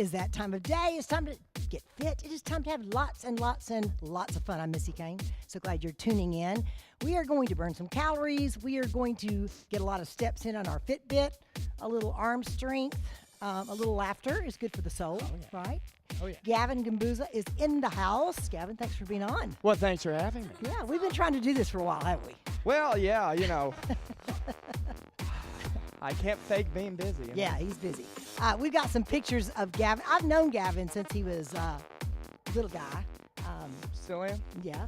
is that time of day. It's time to get fit. It is time to have lots and lots and lots of fun. I'm Missy Kane. So glad you're tuning in. We are going to burn some calories. We are going to get a lot of steps in on our Fitbit, a little arm strength, a little laughter is good for the soul, right? Oh, yeah. Gavin Gambuzza is in the house. Gavin, thanks for being on. Well, thanks for having me. Yeah, we've been trying to do this for a while, haven't we? Well, yeah, I can't fake being busy. Yeah, he's busy. We've got some pictures of Gavin. I've known Gavin since he was a little guy. Still am? Yeah.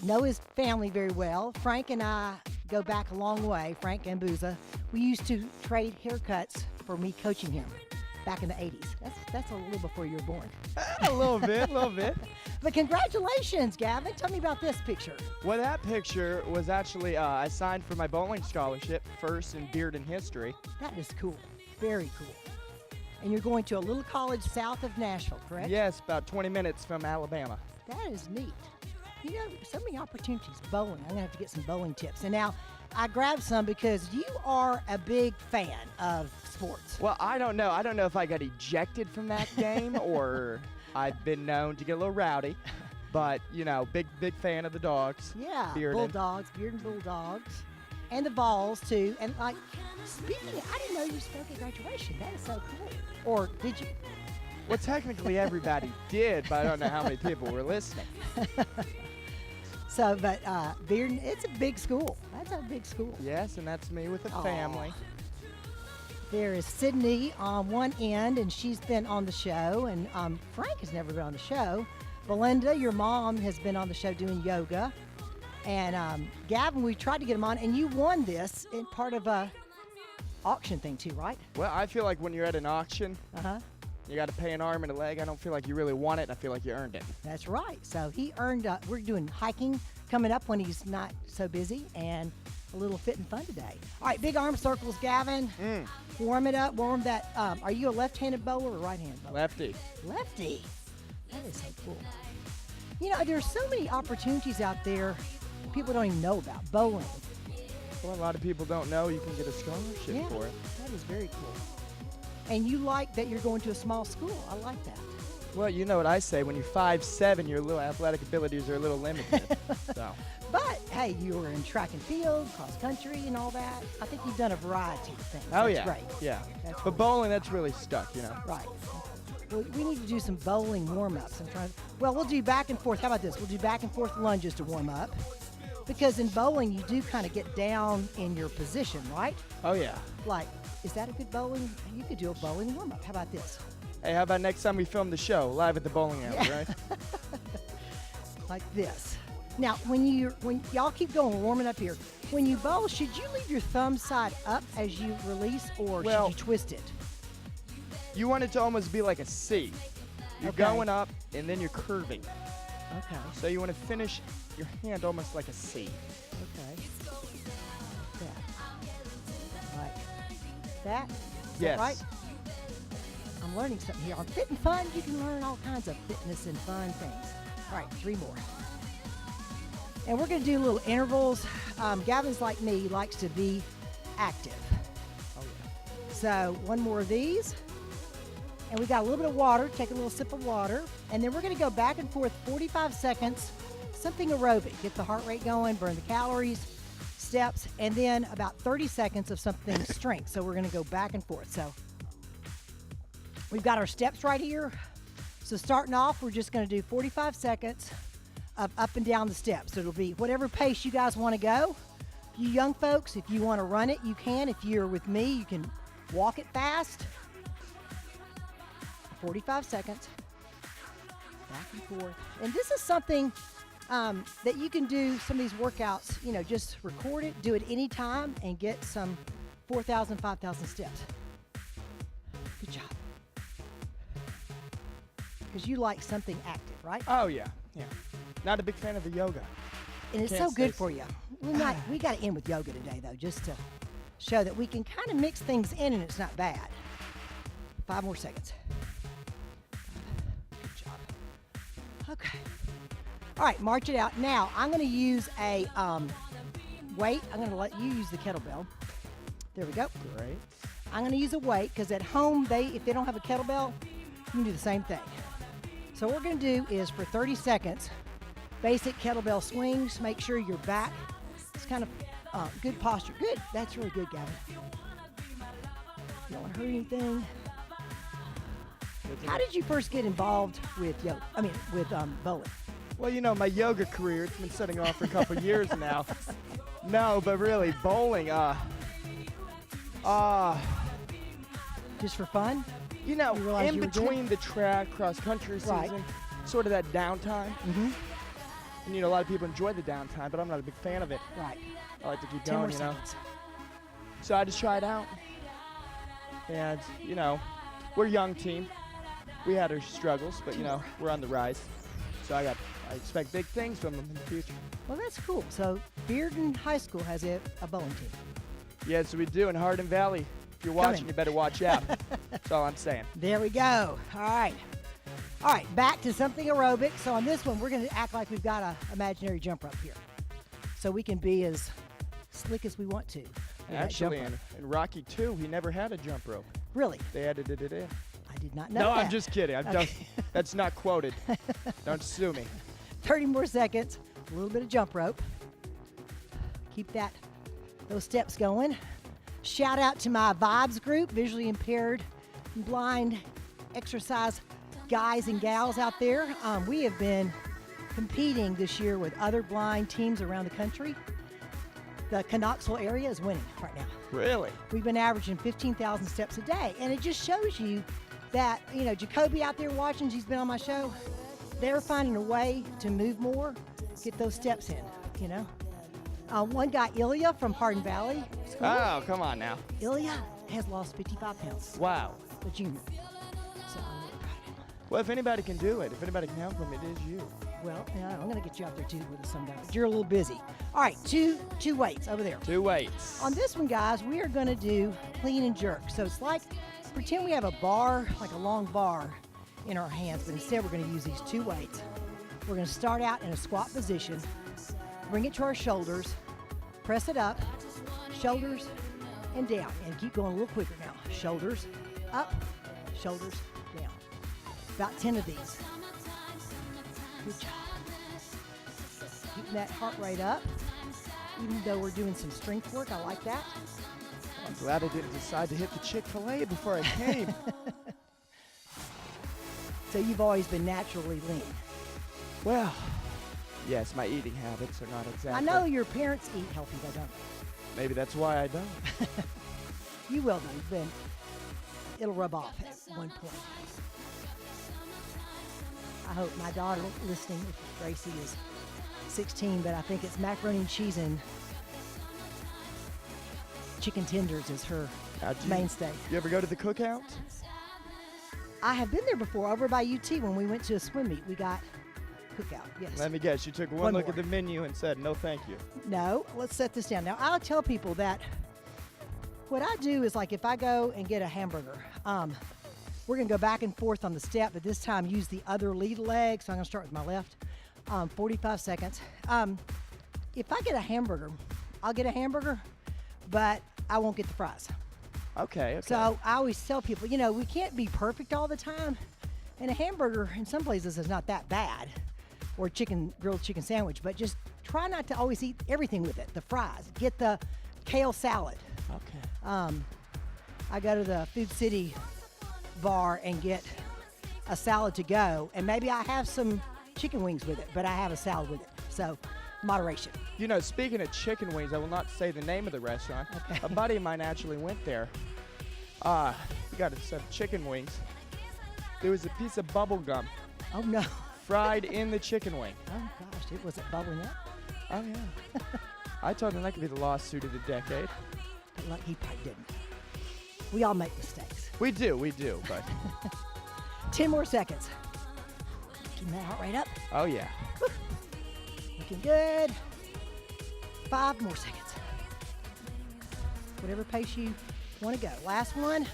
Know his family very well. Frank and I go back a long way. Frank Gambuzza. We used to trade haircuts for me coaching him back in the 80s. That's a little before you were born. A little bit. But congratulations, Gavin. Tell me about this picture. Well, that picture was actually, I signed for my bowling scholarship, first in beard and history. That is cool. Very cool. And you're going to a little college south of Nashville, correct? Yes, about 20 minutes from Alabama. That is neat. You know, so many opportunities. Bowling. I'm going to have to get some bowling tips. And now, I grabbed some because you are a big fan of sports. Well, I don't know. I don't know if I got ejected from that game or I've been known to get a little rowdy. But, big fan of the dogs. Yeah, Bearded. Bulldogs, Beard and Bulldogs. And the Vols, too. And, speaking of, I didn't know you spoke at graduation. That is so cool. Or did you? Well, technically everybody did, but I don't know how many people were listening. So, but Bearden, it's a big school. That's a big school. Yes, and that's me with a family. There is Sydney on one end, and she's been on the show, and Frank has never been on the show. Belinda, your mom, has been on the show doing yoga. And Gavin, we tried to get him on, and you won this in part of a auction thing too, right? Well, I feel like when you're at an auction, Uh-huh. you got to pay an arm and a leg. I don't feel like you really won it. I feel like you earned it. That's right. So he earned, we're doing hiking coming up when he's not so busy, and a little fit and fun today. All right, big arm circles, Gavin. Warm it up, warm that. Are you a left-handed bowler or right-handed bowler? Lefty. Lefty. That is so cool. You know, there's so many opportunities out there people don't even know about. Bowling. Well, a lot of people don't know you can get a scholarship for it. That is very cool. And you like that you're going to a small school. I like that. Well, you know what I say. When you're 5'7", your little athletic abilities are a little limited. So. But, hey, you were in track and field, cross country, and all that. I think you've done a variety of things. Oh, that's yeah. Great. Yeah. That's But bowling, that's really stuck, Right. Well, we need to do some bowling warm-ups. We'll do back and forth. How about this? We'll do back and forth lunges to warm up. Because in bowling, you do kind of get down in your position, right? Oh, yeah. Like, is that a good bowling? You could do a bowling warm-up. How about this? Hey, how about next time we film the show live at the bowling alley, right? Like this. Now, when y'all keep going, warming up here. When you bowl, should you leave your thumb side up as you release, or should you twist it? You want it to almost be like a C. You're going up, and then you're curving. Okay. So you want to finish your hand almost like a C. Okay. Like that. Is Yes. that right? I'm learning something here. On Fit and Fun, you can learn all kinds of fitness and fun things. All right, 3 more. And we're going to do little intervals. Gavin's like me, he likes to be active. Oh, yeah. So 1 more of these. And we got a little bit of water. Take a little sip of water. And then we're going to go back and forth 45 seconds, something aerobic. Get the heart rate going, burn the calories, steps, and then about 30 seconds of something strength. So we're going to go back and forth. So we've got our steps right here. So starting off, we're just going to do 45 seconds of up and down the steps. So it'll be whatever pace you guys want to go. You young folks, if you want to run it, you can. If you're with me, you can walk it fast. 45 seconds, back and forth. And this is something that you can do some of these workouts, just record it, do it anytime, and get some 4,000, 5,000 steps. Good job. Because you like something active, right? Oh, yeah. Yeah. Not a big fan of the yoga. And it's so good for you. We got to end with yoga today, though, just to show that we can kind of mix things in and it's not bad. 5 more seconds. Okay. All right, march it out. Now, I'm going to use a weight. I'm going to let you use the kettlebell. There we go. Great. I'm going to use a weight because at home, if they don't have a kettlebell, You can do the same thing. So what we're going to do is for 30 seconds, basic kettlebell swings. Make sure your back is kind of good posture. Good. That's really good, Gavin. You don't want to hurt anything. How did you first get involved with bowling? Well, you know, my yoga career, it's been setting off for a couple years now. No, but really, bowling, Just for fun? you know, You realize in you were good? between the track, cross-country season, Right. sort of that downtime. Mm-hmm. And, you know, a lot of people enjoy the downtime, but I'm not a big fan of it. Right. I like to keep 10 more going, you know. seconds. So I just tried out. And, you know, we're a young team. We had our struggles, but, you know, we're on the rise. So I expect big things from them in the future. Well, that's cool. So Bearden High School has a bowling team. Yes, we do in Hardin Valley. If you're watching, you better watch out. That's all I'm saying. There we go. All right. All right, back to something aerobic. So on this one, we're going to act like we've got an imaginary jump rope here. So we can be as slick as we want to. with that jump Actually, rope. in Rocky 2, he never had a jump rope. Really? They edited it in. I did not know No, that. I'm just kidding. That's not quoted. Don't sue me. 30 more seconds, a little bit of jump rope. Keep those steps going. Shout out to my Vibes group, visually impaired, and blind exercise guys and gals out there. We have been competing this year with other blind teams around the country. The Knoxville area is winning right now. Really? We've been averaging 15,000 steps a day, and it just shows you that, you know, Jacoby out there watching, he's been on my show, they're finding a way to move more, get those steps in, you know. One guy, Ilya from Hardin Valley School. Oh, come on now. Ilya has lost 55 pounds, Wow. a junior. So I'm really proud of him. Well, if anybody can do it, if anybody can help him, it is you. Well, yeah, I'm going to get you out there too with us someday, but you're a little busy. All right, two weights over there. 2 weights. On this one, guys, we are going to do clean and jerk. So it's like, pretend we have a bar, like a long bar in our hands, but instead we're going to use these 2 weights. We're going to start out in a squat position, bring it to our shoulders, press it up, shoulders, and down. And keep going a little quicker now. Shoulders up, shoulders down. About 10 of these. Good job. Keeping that heart rate up, even though we're doing some strength work. I like that. I'm glad I didn't decide to hit the Chick-fil-A before I came. So you've always been naturally lean. Well, yes, my eating habits are not exactly. I know your parents eat healthy, though, don't Maybe that's why I don't. they? You will, though. Then it'll rub off at one point. I hope my daughter listening, if Gracie is 16, but I think it's macaroni and cheese and chicken tenders is her mainstay. You ever go to the cookout? I have been there before, over by UT when we went to a swim meet. We got cookout, yes. Let me guess, you took one look at the menu and said, no thank you. No, let's set this down. Now, I'll tell people that what I do is, like, if I go and get a hamburger, we're going to go back and forth on the step, but this time use the other lead leg. So I'm going to start with my left. 45 seconds. If I get a hamburger, I'll get a hamburger, but I won't get the fries. Okay. So I always tell people, you know, we can't be perfect all the time. And a hamburger in some places is not that bad, or grilled chicken sandwich, but just try not to always eat everything with it. The fries, get the kale salad. Okay. I go to the Food City bar and get a salad to go, and maybe I have some chicken wings with it, but I have a salad with it. So moderation. You know, speaking of chicken wings, I will not say the name of the restaurant. Okay. A buddy of mine actually went there. We got some chicken wings. There was a piece of bubble gum Oh no. fried in the chicken wing. Oh gosh, it was it bubbling up? Oh, yeah. I told him that could be the lawsuit of the decade. But look, he probably didn't. We all make mistakes. We do, but 10 more seconds. Keep that heart rate up. oh, yeah. Looking good. 5 more seconds. Whatever pace you want to go. Last one.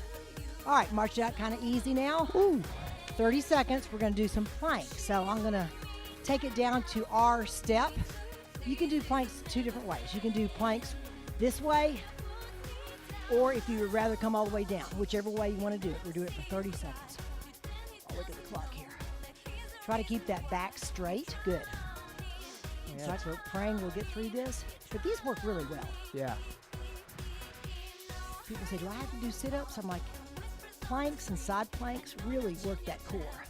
All right, march it out kind of easy now. Ooh. 30 seconds. We're going to do some planks. So I'm going to take it down to our step. You can do planks 2 different ways. You can do planks this way, or if you would rather come all the way down, whichever way you want to do it. We're doing it for 30 seconds. Try to keep that back straight. Good. Yeah. So we're praying we'll get through this. But these work really well. Yeah. People say, do I have to do sit-ups? I'm like, planks and side planks really work that core.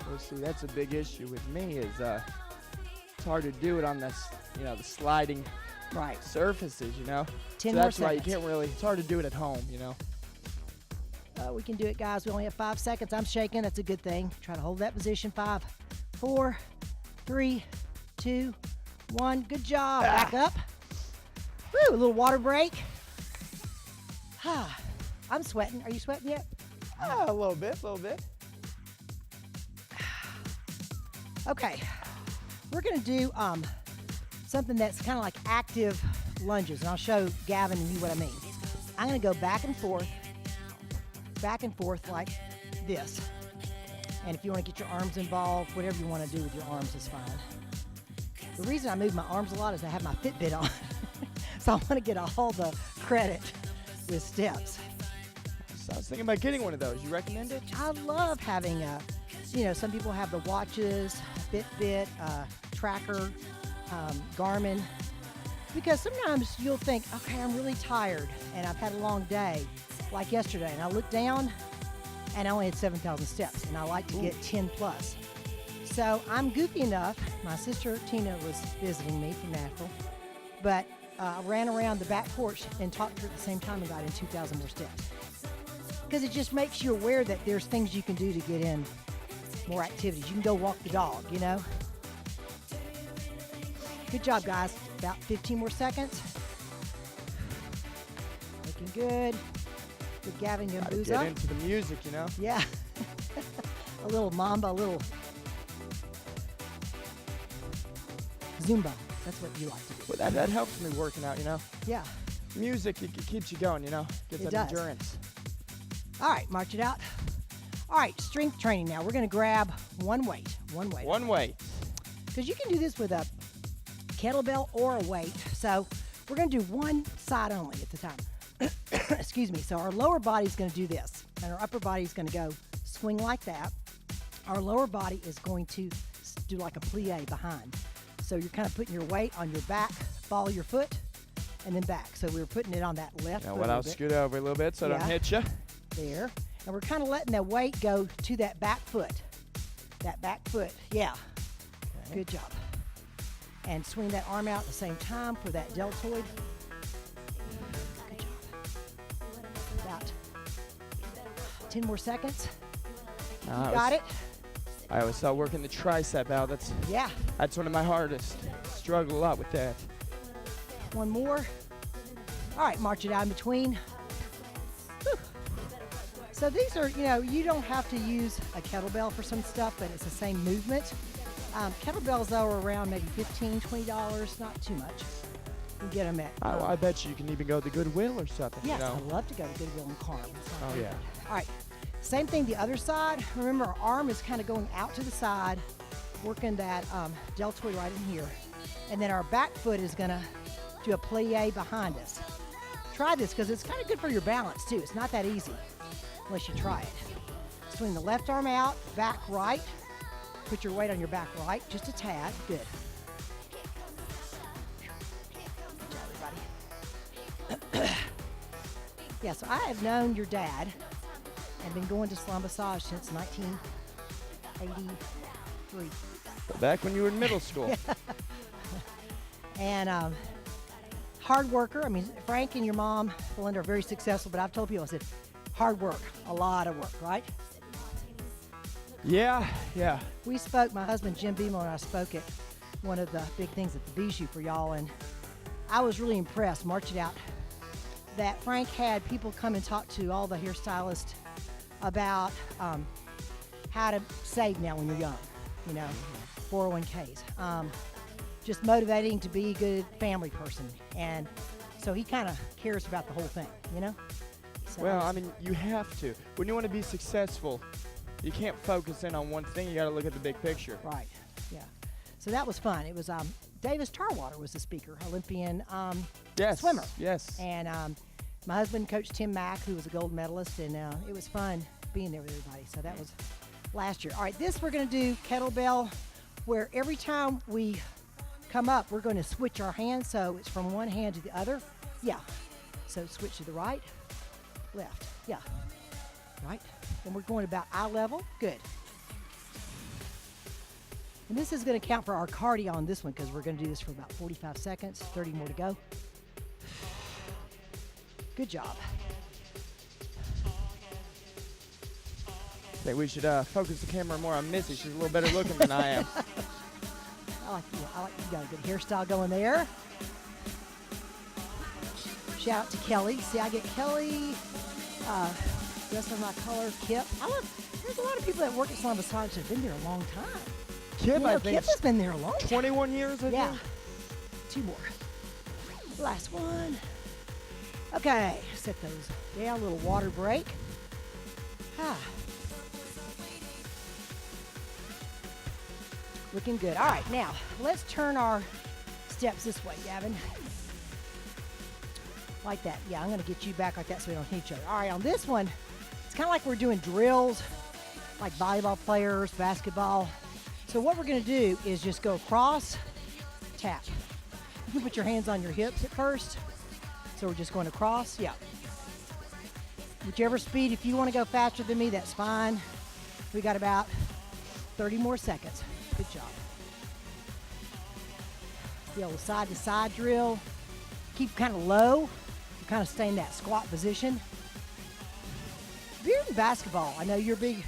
Well, see, that's a big issue with me is it's hard to do it on this, the sliding Right. surfaces, 10 So more that's why you seconds. can't really, it's hard to do it at home, We can do it, guys. We only have 5 seconds. I'm shaking. That's a good thing. Try to hold that position. 5, 4, 3, 2, 1. Good job. Back up. Woo, a little water break. I'm sweating. Are you sweating yet? A little bit. Okay. We're going to do something that's kind of like active lunges, and I'll show Gavin and you what I mean. I'm going to go back and forth like this. And if you want to get your arms involved, whatever you want to do with your arms is fine. The reason I move my arms a lot is I have my Fitbit on. So I want to get all the credit with steps. So I was thinking about getting one of those. You recommend it? I love having some people have the watches, Fitbit, tracker, Garmin, because sometimes you'll think, okay, I'm really tired and I've had a long day, like yesterday, and I looked down and I only had 7,000 steps, and I like to get 10 plus. So I'm goofy enough. My sister Tina was visiting me from Nashville, but I ran around the back porch and talked to her at the same time and got in 2,000 more steps. Because it just makes you aware that there's things you can do to get in more activities. You can go walk the dog, Good job, guys. About 15 more seconds. Looking good. Good Gavin Gambuzza. Get into the music, Yeah. A little mamba, a little Zumba. That's what you like to do. Well, that helps me working out, Yeah. Music, it keeps you going, Gets It that does. endurance. All right, march it out. All right, strength training now. We're going to grab one weight. One weight. Because you can do this with a kettlebell or a weight. So we're going to do one side only at the time. Excuse me. So our lower body's going to do this, and our upper body's going to go swing like that. Our lower body is going to do like a plie behind. So you're kind of putting your weight on your back, ball your foot, and then back. So we're putting it on that left foot. I'll scoot over a little bit so I don't hit you. There. And we're kind of letting the weight go to that back foot. Yeah. Okay. Good job. And swing that arm out at the same time for that deltoid. Good job. About 10 more seconds. You got it? I always thought working the tricep out, that's one of my hardest. Struggle a lot with that. One more. All right, march it out in between. Whew. So these are, you don't have to use a kettlebell for some stuff, but it's the same movement. Kettlebells, though, are around maybe $15, $20, not too much. You can get them at... I bet you can even go to the Goodwill or something, Yes, I love to go to Goodwill and Carm. Oh, yeah. All right, same thing the other side. Remember, our arm is kind of going out to the side, working that deltoid right in here. And then our back foot is going to do a plie behind us. Try this because it's kind of good for your balance, too. It's not that easy unless you try it. Swing the left arm out, back right. Put your weight on your back right, just a tad. Good. Good job, everybody. Yeah, so I have known your dad and been going to salon massage since 1983. Back when you were in middle school. And hard worker. I mean, Frank and your mom, Belinda, are very successful, but I've told people, I said, hard work, a lot of work, right? Yeah. We spoke, my husband Jim Beamon and I spoke at one of the big things at the Bijou for y'all, and I was really impressed, march it out, that Frank had people come and talk to all the hairstylists about how to save now when you're young, 401ks. Just motivating to be a good family person. And so he kind of cares about the whole thing, So Well, I mean, you have to. When you want to be successful, you can't focus in on one thing. You got to look at the big picture. Right, yeah. So that was fun. It was Davis Tarwater was the speaker, Olympian swimmer. Yes. And my husband, Coach Tim Mack, who was a gold medalist, and it was fun being there with everybody. So that was last year. All right, this we're going to do kettlebell, where every time we come up, we're going to switch our hands, so it's from one hand to the other. Yeah. So switch to the right, left. Yeah. Right. And we're going about eye level. Good. And this is going to count for our cardio on this one because we're going to do this for about 45 seconds, 30 more to go. Good job. I think we should focus the camera more on Missy. She's a little better looking than I am. I like you got a good hairstyle going there. Shout out to Kelly. See, I get Kelly, dressed in my color, Kip. There's a lot of people that work at Salon Massage that have been there a long time. Kip, I think Kip has been there a long time. 21 years, I think. 2 more. Last one. Okay, set those down, a little water break. Looking good. All right, now let's turn our steps this way, Gavin. Like that. Yeah, I'm going to get you back like that so we don't hit each other. All right, on this one, it's kind of like we're doing drills, like volleyball players, basketball. So what we're going to do is just go across, tap. You can put your hands on your hips at first. So we're just going across. Yeah. Whichever speed. If you want to go faster than me, that's fine. We got about 30 more seconds. Good job. The old side-to-side drill. Keep kind of low. Kind of stay in that squat position. If you're in basketball, I know you're big.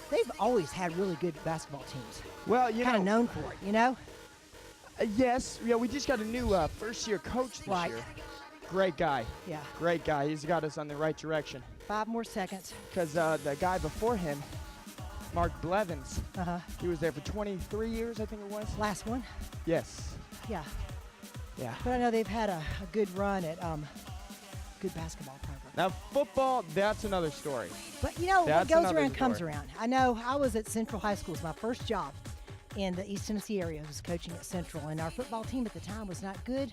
They've always had really good basketball teams. Well, you kind of known for it, you know? Yes. Yeah, we just got a new first-year coach this year. Great guy. Yeah. Great guy. He's got us on the right direction. 5 more seconds. Because the guy before him, Mark Blevins, he was there for 23 years, I think it was. Last one? Yes. Yeah. Yeah. But I know they've had a good run at good basketball program. Now, football, that's another story. But, you know, That's what goes another around comes story. around. I know I was at Central High School. It was my first job in the East Tennessee area. I was coaching at Central, and our football team at the time was not good.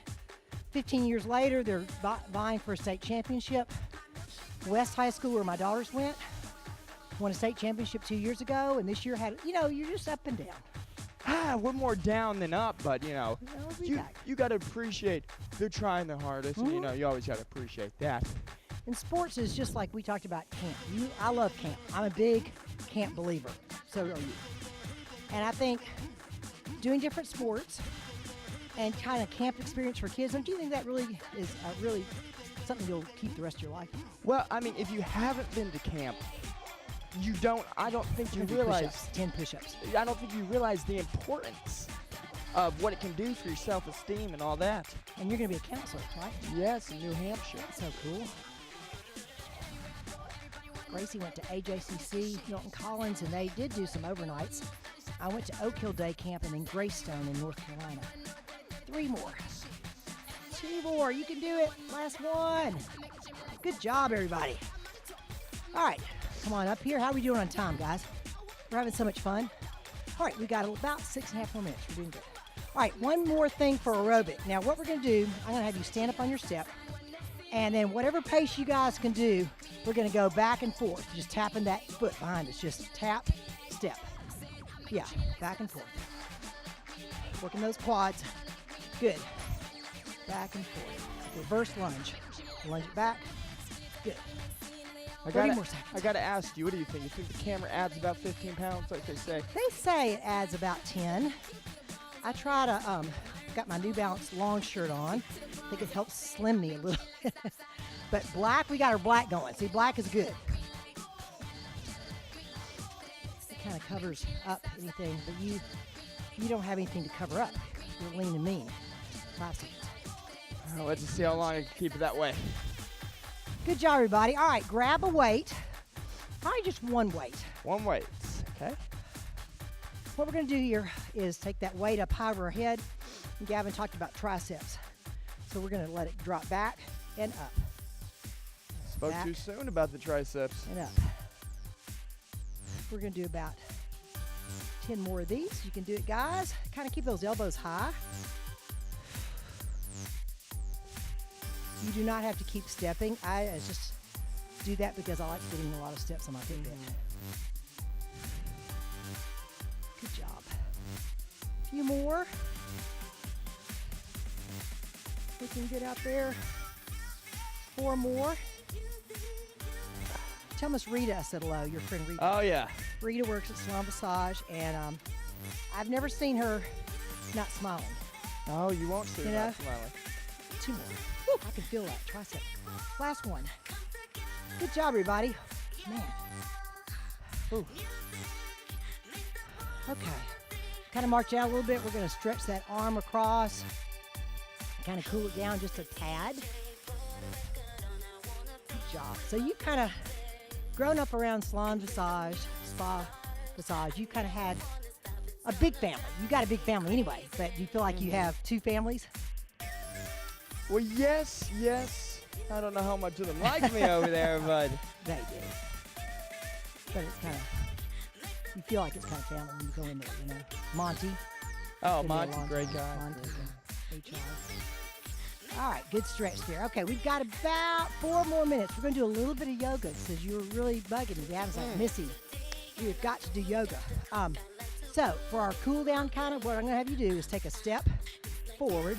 15 years later, they're vying for a state championship. West High School, where my daughters went, won a state championship 2 years ago, and this year had, you know, you're just up and down. We're more down than up, but, you know, You you got to appreciate they're trying their hardest, and, you know, you always got to appreciate that. And sports is just like we talked about camp. I love camp. I'm a big camp believer. So are you. And I think doing different sports and kind of camp experience for kids, don't you think that really is really something you'll keep the rest of your life? Well, I mean, if you haven't been to camp, I don't think you 10 realize. push-ups, 10 push-ups. I don't think you realize the importance of what it can do for your self-esteem and all that. And you're going to be a counselor, right? Yes, in New Hampshire. That's so cool. Gracie went to AJCC, Milton Collins, and they did do some overnights. I went to Oak Hill Day Camp and then Greystone in North Carolina. 3 more. 2 more. You can do it. Last one. Good job, everybody. All right. Come on up here. How are we doing on time, guys? We're having so much fun. All right. We got about 6.5 more minutes. We're doing good. All right. One more thing for aerobic. Now, what we're going to do, I'm going to have you stand up on your step. And then whatever pace you guys can do, we're going to go back and forth. Just tapping that foot behind us. Just tap, step. Yeah, back and forth. Working those quads. Good. Back and forth. Reverse lunge. Lunge it back. Good. 30 more seconds. I got to ask you, what do you think? You think the camera adds about 15 pounds, like they say? They say it adds about 10. I try to, got my New Balance long shirt on. I think it helps slim me a little bit. But black, we got our black going. See, black is good. It kind of covers up anything, but you don't have anything to cover up. You're lean and mean. 5 seconds. Let's just see how long I can keep it that way. Good job, everybody. All right, grab a weight. Probably just one weight. One weight. Okay. What we're going to do here is take that weight up high over our head. And Gavin talked about triceps. So we're going to let it drop back and up. Spoke back too soon about the triceps. and up. We're going to do about 10 more of these. You can do it, guys. Kind of keep those elbows high. You do not have to keep stepping. I just do that because I like getting a lot of steps on my Fitbit. few more. Looking good out there. 4 more. Tell Miss Rita I said hello, your friend Rita. Oh, yeah. Rita works at Salon Massage, and I've never seen her not smiling. Oh, you won't see You that know? smiling. 2 more. Woo, I can feel that. Tricep. Last one. Good job, everybody. Man. Ooh. Okay. Kind of march out a little bit. We're going to stretch that arm across. Kind of cool it down just a tad. Good job. So you kind of grown up around salon massage, spa massage. You kind of had a big family. You got a big family anyway, but you feel like you have 2 families? Well, yes. I don't know how much of them like me over there, but They do. But it's kind of, you feel like it's kind of family when you go in there, you know. Monty. oh, Been there a Monty's a long great time. guy. Monty, HR. All right, good stretch there. Okay, we've got about 4 more minutes. We're going to do a little bit of yoga because you were really bugging me. Gavin's like, Missy, you've got to do yoga. So for our cool down kind of, what I'm going to have you do is take a step forward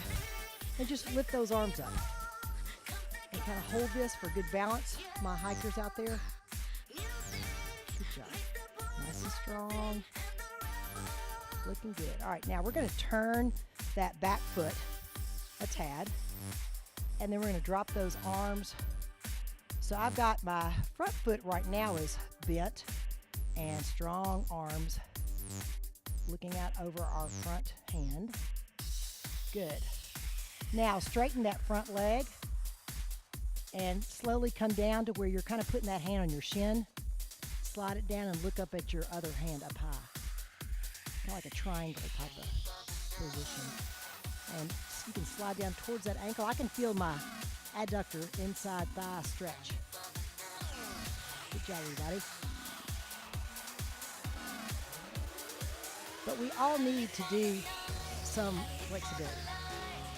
and just lift those arms up. And kind of hold this for good balance. My hikers out there. Good job. Nice and strong. Looking good. All right, now we're going to turn that back foot a tad. And then we're going to drop those arms. So I've got my front foot right now is bent and strong arms looking out over our front hand. Good. Now straighten that front leg and slowly come down to where you're kind of putting that hand on your shin. Slide it down and look up at your other hand up high. Kind of like a triangle type of position. And you can slide down towards that ankle. I can feel my adductor inside thigh stretch. Good job, everybody. But we all need to do some flexibility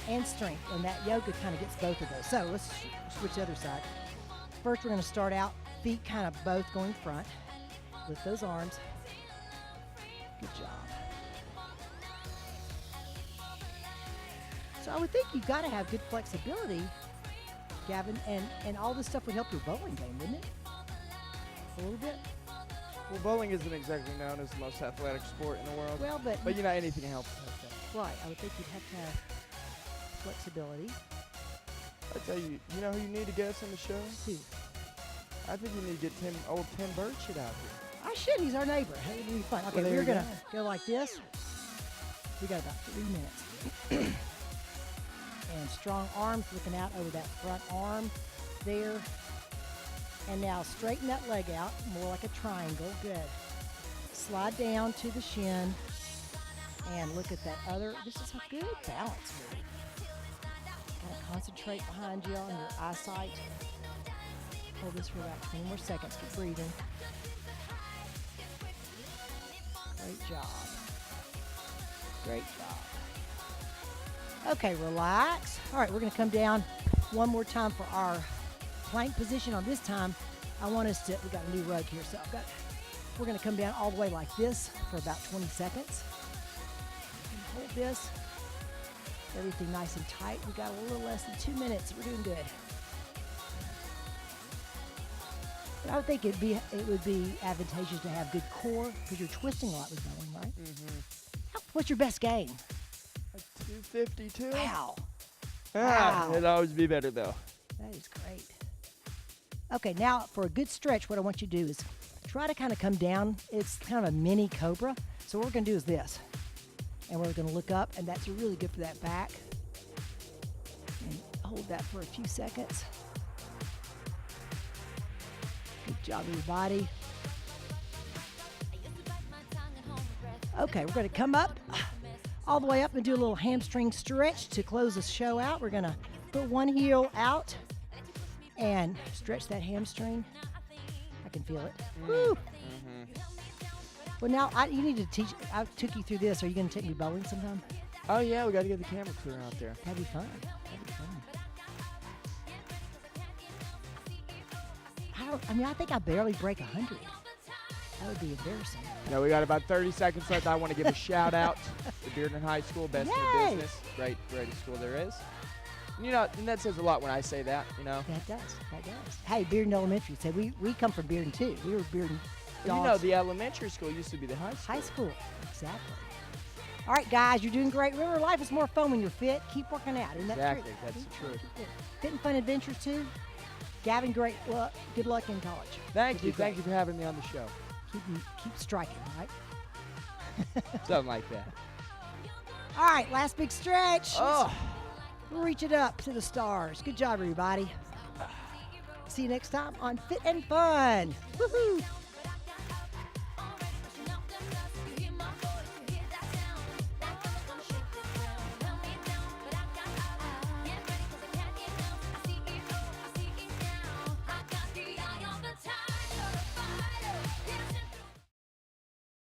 and strength, and that yoga kind of gets both of those. So let's switch the other side. First, we're going to start out feet kind of both going front. Lift those arms. Good job. So I would think you've got to have good flexibility, Gavin, and all this stuff would help your bowling game, wouldn't it? A little bit? well, bowling isn't exactly known as the most athletic sport in the world. Well, but you know, anything helps. I think. right, I would think you'd have to have flexibility. I tell you, you know who you need to get us on the show? Who? I think you need to get old Tim Burchett out here. I should. He's our neighbor. It would be fun. Okay, Well, there we're you going to go like this. We got about 3 minutes. And strong arms looking out over that front arm there. And now straighten that leg out, more like a triangle. Good. Slide down to the shin and look at that other. This is a good balance here. Kind of concentrate behind you on your eyesight. Hold this for about 20 more seconds. Keep breathing. Great job. Great job. Okay, relax. All right, we're going to come down one more time for our plank position. On this time, I want us to, we got a new rug here, so we're going to come down all the way like this for about 20 seconds. And hold this. Everything nice and tight. We got a little less than 2 minutes. We're doing good. But I would think it would be advantageous to have good core because you're twisting a lot with bowling, right? Mm-hmm. What's your best game? Like 252? Wow. Ah, Wow. it'd always be better though. That is great. Okay, now for a good stretch, what I want you to do is try to kind of come down. It's kind of a mini cobra. So what we're going to do is this. And we're going to look up, and that's really good for that back. And hold that for a few seconds. Good job, everybody. Okay, we're going to come up all the way up and do a little hamstring stretch to close the show out. We're going to put one heel out and stretch that hamstring. I can feel it. Woo! Well, now you need to teach. I took you through this. Are you going to take me bowling sometime? Oh yeah, we got to get the camera clear out there. That'd be fun. That'd be fun. I think I barely break 100. That would be embarrassing. No, we got about 30 seconds left. I want to give a shout out to to Bearden High School, best in Yay! the business, greatest school there is. And, you know, and that says a lot when I say that, you know. That does. That does. Hey, Bearden Elementary. So we come from Bearden too. We were Bearden And, you know, dogs. the elementary school used to be the high school. High school. Exactly. All right, guys, you're doing great. Remember, life is more fun when you're fit. Keep working out. Isn't that Exactly. true? That's the truth. Fit and Fun Adventures too. Gavin, great luck. Good luck in college. Thank You'll you. do Thank great. you for having me on the show. Keep striking, all right? Something like that. All right, last big stretch. Oh. We'll reach it up to the stars. Good job, everybody. See you next time on Fit and Fun. Woohoo!